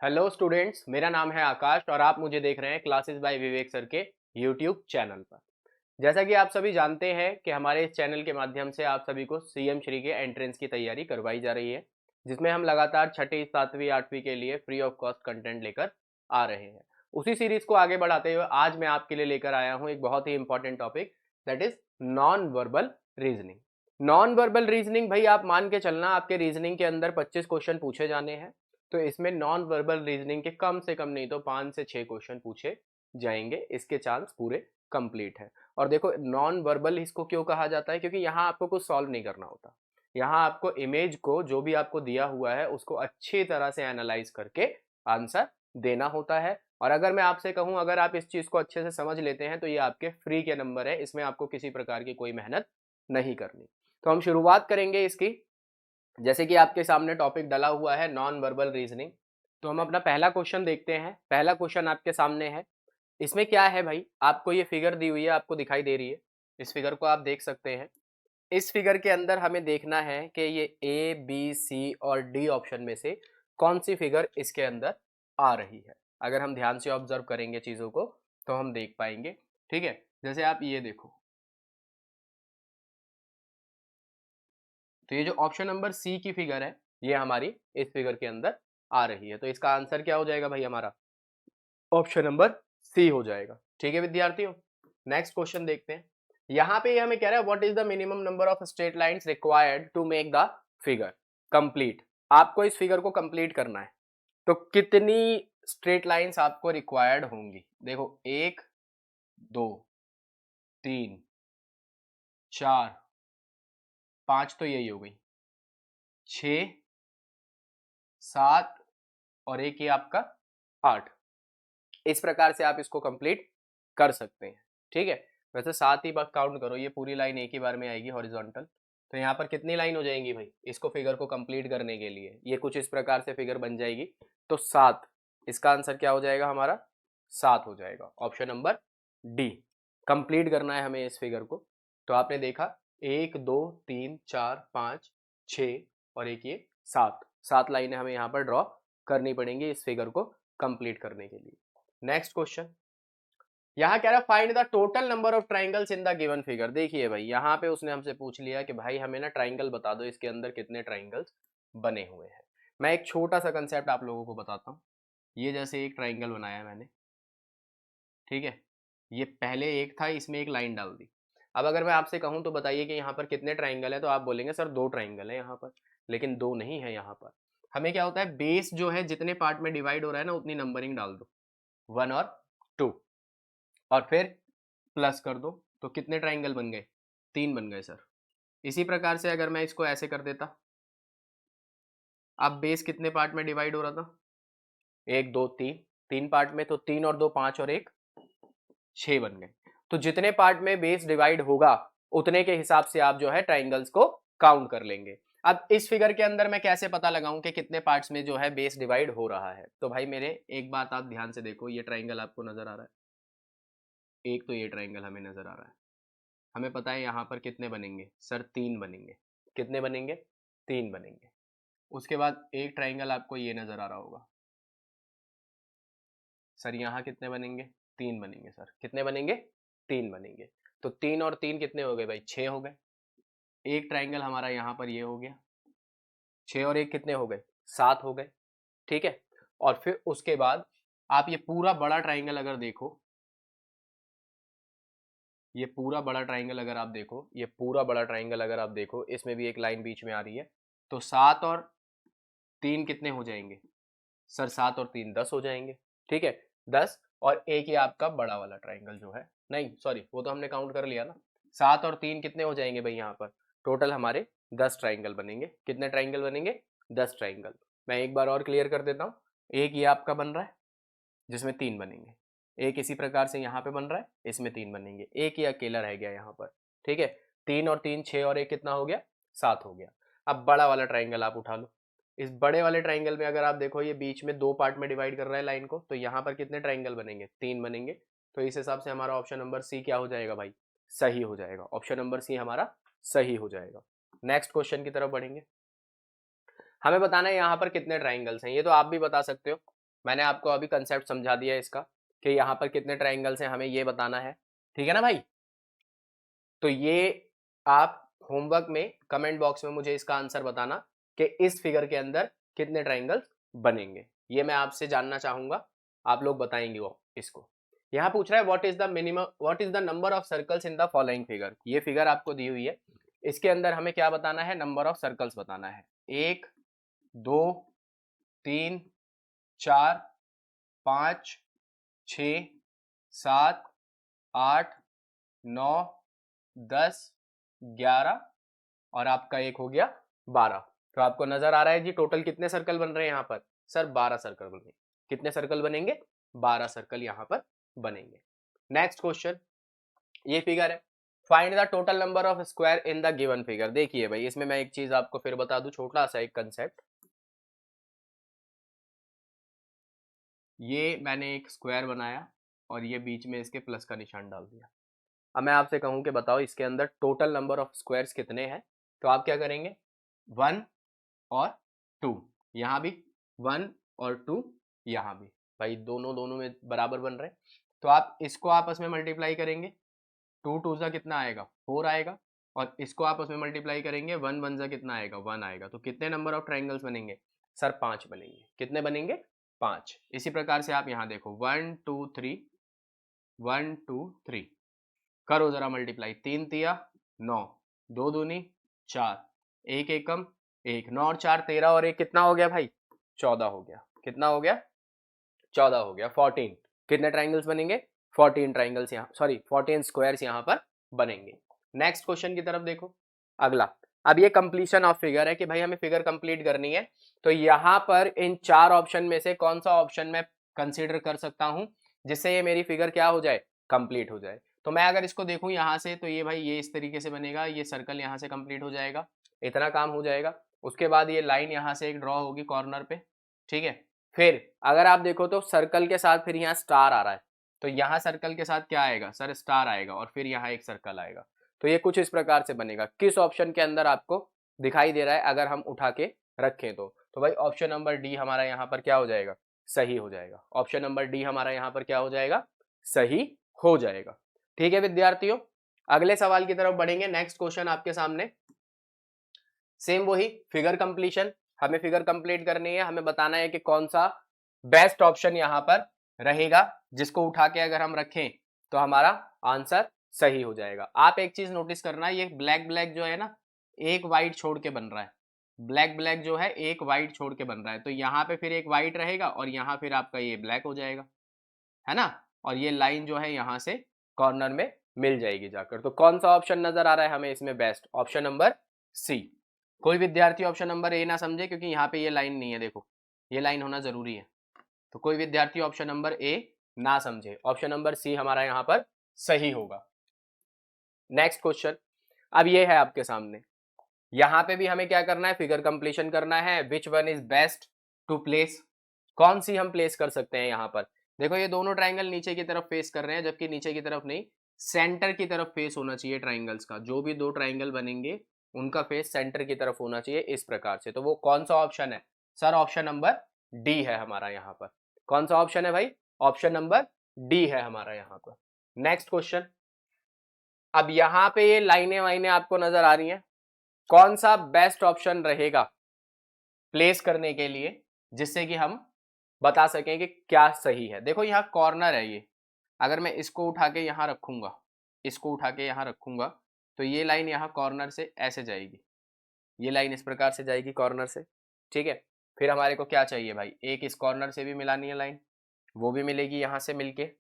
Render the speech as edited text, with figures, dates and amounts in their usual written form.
Hello students, मेरा नाम है आकाश और आप मुझे देख रहे हैं क्लासेस बाय विवेक सर के यूट्यूब चैनल पर। जैसा कि आप सभी जानते हैं कि हमारे इस चैनल के माध्यम से आप सभी को सीएम श्री के एंट्रेंस की तैयारी करवाई जा रही है, जिसमें हम लगातार छठी, सातवीं, आठवीं के लिए फ्री ऑफ कॉस्ट कंटेंट लेकर आ रहे हैं। उसी सीरीज को आगे बढ़ाते हुए आज मैं आपके लिए लेकर आया हूँ एक बहुत ही important topic, that is non verbal reasoning. Non verbal reasoning भाई आप मान के चलना, आपके रीजनिंग के अंदर 25 क्वेश्चन पूछे जाने हैं, तो इसमें नॉन वर्बल रीजनिंग के कम से कम नहीं तो 5 से 6 क्वेश्चन पूछे जाएंगे। इसके चांस पूरे कंप्लीट है। और देखो, नॉन वर्बल इसको क्यों कहा जाता है, क्योंकि यहाँ आपको कुछ सॉल्व नहीं करना होता। यहाँ आपको इमेज को, जो भी आपको दिया हुआ है, उसको अच्छी तरह से एनालाइज करके आंसर देना होता है। और अगर मैं आपसे कहूँ, अगर आप इस चीज को अच्छे से समझ लेते हैं तो ये आपके फ्री के नंबर है, इसमें आपको किसी प्रकार की कोई मेहनत नहीं करनी। तो हम शुरुआत करेंगे इसकी। जैसे कि आपके सामने टॉपिक डला हुआ है नॉन वर्बल रीजनिंग, तो हम अपना पहला क्वेश्चन देखते हैं। पहला क्वेश्चन आपके सामने है। इसमें क्या है भाई, आपको ये फिगर दी हुई है, आपको दिखाई दे रही है। इस फिगर को आप देख सकते हैं। इस फिगर के अंदर हमें देखना है कि ये ए बी सी और डी ऑप्शन में से कौन सी फिगर इसके अंदर आ रही है। अगर हम ध्यान से ऑब्जर्व करेंगे चीजों को तो हम देख पाएंगे। ठीक है, जैसे आप ये देखो, तो ये जो ऑप्शन नंबर सी की फिगर है, ये हमारी इस फिगर के अंदर आ रही है। तो इसका आंसर क्या हो जाएगा भाई, हमारा ऑप्शन नंबर सी हो जाएगा। ठीक है विद्यार्थियों, नेक्स्ट क्वेश्चन देखते हैं। यहाँ पे हमें कह रहा है what is the minimum number of straight lines required to make the figure complete. आपको इस फिगर को कंप्लीट करना है, तो कितनी स्ट्रेट लाइंस आपको रिक्वायर्ड होंगी। देखो, 1 2 3 4 5 तो यही हो गई, 6 7 और एक ये आपका 8। इस प्रकार से आप इसको कंप्लीट कर सकते हैं। ठीक है, वैसे 7 ही बार काउंट करो, ये पूरी लाइन एक ही बार में आएगी हॉरिजॉन्टल। तो यहाँ पर कितनी लाइन हो जाएंगी भाई इसको फिगर को कंप्लीट करने के लिए, ये कुछ इस प्रकार से फिगर बन जाएगी। तो 7, इसका आंसर क्या हो जाएगा हमारा, 7 हो जाएगा। ऑप्शन नंबर डी, कंप्लीट करना है हमें इस फिगर को। तो आपने देखा, 1 2 3 4 5 6 और एक ये 7, 7 लाइनें हमें यहाँ पर ड्रॉ करनी पड़ेंगी इस फिगर को कंप्लीट करने के लिए। नेक्स्ट क्वेश्चन, यहाँ कह रहा है find the total number of triangles in the given figure. देखिए भाई, यहाँ पे उसने हमसे पूछ लिया कि भाई हमें ना ट्राइंगल बता दो, इसके अंदर कितने ट्राइंगल्स बने हुए हैं। मैं एक छोटा सा कंसेप्ट आप लोगों को बताता हूँ। ये जैसे एक ट्राइंगल बनाया मैंने, ठीक है, ये पहले एक था, इसमें एक लाइन डाल दी। अब अगर मैं आपसे कहूँ तो बताइए कि यहाँ पर कितने ट्राइंगल है, तो आप बोलेंगे सर 2 ट्राइंगल है यहाँ पर। लेकिन 2 नहीं है यहाँ पर। हमें क्या होता है, बेस जो है जितने पार्ट में डिवाइड हो रहा है ना, उतनी नंबरिंग डाल दो, 1 और 2, और फिर प्लस कर दो। तो कितने ट्राइंगल बन गए, 3 बन गए सर। इसी प्रकार से अगर मैं इसको ऐसे कर देता, अब बेस कितने पार्ट में डिवाइड हो रहा था, 1 2 3, 3 पार्ट में, तो 3 और 2 5 और एक 6 बन गए। तो जितने पार्ट में बेस डिवाइड होगा उतने के हिसाब से आप जो है ट्राइंगल्स को काउंट कर लेंगे। अब इस फिगर के अंदर मैं कैसे पता लगाऊं कि कितने पार्ट्स में जो है बेस डिवाइड हो रहा है। तो भाई मेरे एक बात आप ध्यान से देखो, ये ट्राइंगल आपको नजर आ रहा है, एक तो ये ट्राइंगल हमें नजर आ रहा है। हमें पता है यहाँ पर कितने बनेंगे सर, 3 बनेंगे। कितने बनेंगे, 3 बनेंगे। उसके बाद एक ट्राइंगल आपको ये नजर आ रहा होगा, सर यहाँ कितने बनेंगे, 3 बनेंगे सर। कितने बनेंगे, 3 बनेंगे। तो 3 और 3 कितने हो गए भाई, 6 हो गए। एक ट्राइंगल हमारा यहाँ पर ये हो गया, 6 और एक कितने हो गए, 7 हो गए। ठीक है, और फिर उसके बाद आप ये पूरा बड़ा ट्राइंगल अगर देखो, ये पूरा बड़ा ट्राइंगल अगर आप देखो, ये पूरा बड़ा ट्राइंगल अगर आप देखो, इसमें भी एक लाइन बीच में आ रही है। तो 7 और 3 कितने हो जाएंगे सर, 7 और 3 10 हो जाएंगे। ठीक है, 10, और एक ये आपका बड़ा वाला ट्राइंगल जो है, नहीं सॉरी, वो तो हमने काउंट कर लिया ना। 7 और 3 कितने हो जाएंगे भाई, यहाँ पर टोटल हमारे 10 ट्राइंगल बनेंगे। कितने ट्राइंगल बनेंगे, 10 ट्राइंगल। मैं एक बार और क्लियर कर देता हूँ। एक ये आपका बन रहा है जिसमें 3 बनेंगे, एक इसी प्रकार से यहाँ पे बन रहा है, इसमें 3 बनेंगे, एक ये अकेला रह गया यहाँ पर। ठीक है, 3 और 3 6 और एक कितना हो गया, 7 हो गया। अब बड़ा वाला ट्राइंगल आप उठा लो। इस बड़े वाले ट्राइंगल में अगर आप देखो, ये बीच में 2 पार्ट में डिवाइड कर रहा है लाइन को, तो यहाँ पर कितने ट्राइंगल बनेंगे, 3 बनेंगे। तो इस हिसाब से हमारा ऑप्शन नंबर सी क्या हो जाएगा भाई, सही हो जाएगा। ऑप्शन नंबर सी हमारा सही हो जाएगा। नेक्स्ट क्वेश्चन की तरफ बढ़ेंगे। हमें बताना है यहाँ पर कितने ट्राइंगल्स हैं, ये तो आप भी बता सकते हो। मैंने आपको अभी कंसेप्ट समझा दिया इसका कि यहाँ पर कितने ट्राइंगल्स हैं, हमें ये बताना है, ठीक है ना भाई। तो ये आप होमवर्क में कमेंट बॉक्स में मुझे इसका आंसर बताना कि इस फिगर के अंदर कितने ट्राइंगल्स बनेंगे, ये मैं आपसे जानना चाहूंगा, आप लोग बताएंगे वो इसको। यहाँ पूछ रहा है what is the minimum, what is the number of circles in the following figure. ये फिगर आपको दी हुई है, इसके अंदर हमें क्या बताना है, नंबर ऑफ सर्कल्स बताना है। 1 2 3 4 5 6 7 8 9 10 11 और आपका एक हो गया 12। तो आपको नजर आ रहा है जी टोटल कितने सर्कल बन रहे हैं यहाँ पर, सर 12 सर्कल बनेंगे। कितने सर्कल बनेंगे, 12 सर्कल यहाँ पर बनेंगे। नेक्स्ट क्वेश्चन, ये फिगर है, find the total number of square in the given figure. देखिए भाई इसमें मैं एक चीज आपको फिर बता दूं, छोटा सा एक कंसेप्ट। ये मैंने एक स्क्वायर बनाया और ये बीच में इसके प्लस का निशान डाल दिया। अब मैं आपसे कहूं कि बताओ इसके अंदर टोटल नंबर ऑफ स्क्वायर्स कितने हैं, तो आप क्या करेंगे, 1 और 2, यहाँ भी 1 और 2, यहाँ भी, भाई दोनों दोनों में बराबर बन रहे हैं, तो आप इसको आपस में मल्टीप्लाई करेंगे, 2 2 सा कितना आएगा, 4 आएगा, और इसको आपस में मल्टीप्लाई करेंगे, 1 1 सा कितना आएगा, 1 आएगा। तो कितने नंबर ऑफ ट्राइंगल्स बनेंगे, सर 5 बनेंगे। कितने बनेंगे, 5। इसी प्रकार से आप यहाँ देखो 1 2 3, 1 2 3, करो जरा मल्टीप्लाई, 3 तिया 9, 2 दूनी 4, एक एकम 1, 9 और 4 13, और एक कितना हो गया भाई, 14 हो गया। कितना हो गया, 14 हो गया, 14। कितने ट्राइंगल्स बनेंगे, 14 ट्राइंगल्स यहाँ, सॉरी 14 स्क्वायर्स यहाँ पर बनेंगे। नेक्स्ट क्वेश्चन की तरफ देखो, अगला। अब ये कंप्लीशन ऑफ फिगर है कि भाई हमें फिगर कंप्लीट करनी है, तो यहाँ पर इन 4 ऑप्शन में से कौन सा ऑप्शन मैं कंसीडर कर सकता हूँ जिससे ये मेरी फिगर क्या हो जाए, कंप्लीट हो जाए। तो मैं अगर इसको देखूं यहाँ से, तो ये भाई ये इस तरीके से बनेगा, ये सर्कल यहाँ से कंप्लीट हो जाएगा, इतना काम हो जाएगा। उसके बाद ये लाइन यहाँ से एक ड्रॉ होगी कॉर्नर पे, ठीक है। फिर अगर आप देखो तो सर्कल के साथ फिर यहाँ स्टार आ रहा है, तो यहाँ सर्कल के साथ क्या आएगा, सर स्टार आएगा, और फिर यहाँ एक सर्कल आएगा। तो ये कुछ इस प्रकार से बनेगा। किस ऑप्शन के अंदर आपको दिखाई दे रहा है अगर हम उठा के रखें तो भाई ऑप्शन नंबर डी हमारा यहाँ पर क्या हो जाएगा, सही हो जाएगा। ऑप्शन नंबर डी हमारा यहाँ पर क्या हो जाएगा, सही हो जाएगा। ठीक है विद्यार्थियों, अगले सवाल की तरफ बढ़ेंगे। नेक्स्ट क्वेश्चन आपके सामने, सेम वही फिगर कंप्लीशन, हमें फिगर कंप्लीट करनी है, हमें बताना है कि कौन सा बेस्ट ऑप्शन यहाँ पर रहेगा जिसको उठा के अगर हम रखें तो हमारा आंसर सही हो जाएगा। आप एक चीज नोटिस करना, ये ब्लैक ब्लैक जो है ना, एक वाइट छोड़ के बन रहा है, ब्लैक ब्लैक जो है एक वाइट छोड़ के बन रहा है, तो यहाँ पे फिर एक वाइट रहेगा और यहाँ फिर आपका ये ब्लैक हो जाएगा, है ना, और ये लाइन जो है यहाँ से कॉर्नर में मिल जाएगी जाकर। तो कौन सा ऑप्शन नजर आ रहा है हमें इसमें बेस्ट, ऑप्शन नंबर सी। कोई विद्यार्थी ऑप्शन नंबर ए ना समझे, क्योंकि यहाँ पे ये लाइन नहीं है, देखो ये लाइन होना जरूरी है, तो कोई विद्यार्थी ऑप्शन नंबर ए ना समझे, ऑप्शन नंबर सी हमारा यहाँ पर सही होगा। नेक्स्ट क्वेश्चन, अब ये है आपके सामने, यहाँ पे भी हमें क्या करना है, फिगर कंप्लीशन करना है। Which one is best to place, कौन सी हम प्लेस कर सकते हैं यहाँ पर। देखो ये दोनों ट्राइंगल नीचे की तरफ फेस कर रहे हैं, जबकि नीचे की तरफ नहीं, सेंटर की तरफ फेस होना चाहिए ट्राइंगल्स का। जो भी दो ट्राइंगल बनेंगे उनका फेस सेंटर की तरफ होना चाहिए इस प्रकार से। तो वो कौन सा ऑप्शन है, सर ऑप्शन नंबर डी है हमारा यहाँ पर। कौन सा ऑप्शन है भाई, ऑप्शन नंबर डी है हमारा यहाँ पर। नेक्स्ट क्वेश्चन, अब यहाँ पे ये लाइनें वाइनें आपको नजर आ रही हैं, कौन सा बेस्ट ऑप्शन रहेगा प्लेस करने के लिए जिससे कि हम बता सकें कि क्या सही है। देखो यहाँ कॉर्नर है ये, अगर मैं इसको उठा के यहाँ रखूंगा, इसको उठा के यहाँ रखूंगा, तो ये लाइन यहाँ कॉर्नर से ऐसे जाएगी, ये लाइन इस प्रकार से जाएगी कॉर्नर से, ठीक है। फिर हमारे को क्या चाहिए भाई, एक इस कॉर्नर से भी मिलानी है लाइन, वो भी मिलेगी यहाँ से मिलके,